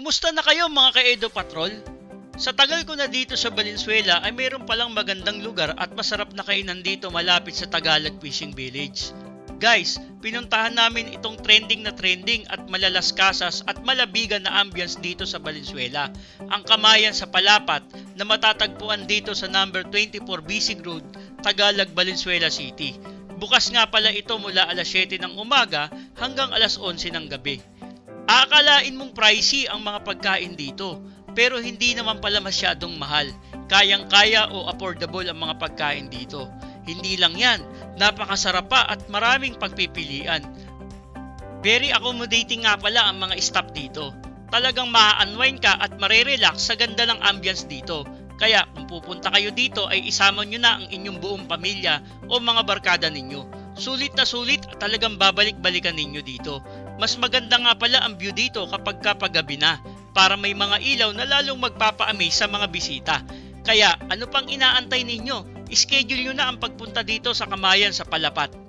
Kumusta na kayo mga ka-Edo Patrol? Sa tagal ko na dito sa Valenzuela ay mayroon palang magandang lugar at masarap na kainan dito malapit sa Tagalog Fishing Village. Guys, pinuntahan namin itong trending at malalaskasas at malabigan na ambience dito sa Valenzuela. Ang Kamayan sa Palapat na matatagpuan dito sa number 24 Bisig Road, Tagalog, Valenzuela City. Bukas nga pala ito mula alas 7 ng umaga hanggang alas 11 ng gabi. Aakalain mong pricey ang mga pagkain dito, pero hindi naman pala masyadong mahal. Kayang-kaya o affordable ang mga pagkain dito. Hindi lang yan, napakasarap pa at maraming pagpipilian. Very accommodating nga pala ang mga staff dito. Talagang maa-unwind ka at marerelax sa ganda ng ambience dito. Kaya kung pupunta kayo dito ay isama nyo na ang inyong buong pamilya o mga barkada ninyo. Sulit na sulit at talagang babalik-balikan ninyo dito. Mas maganda nga pala ang view dito kapag paggabi na, para may mga ilaw na lalong magpapa-amaze sa mga bisita. Kaya ano pang inaantay ninyo? Schedule nyo na ang pagpunta dito sa Kamayan sa Palapat.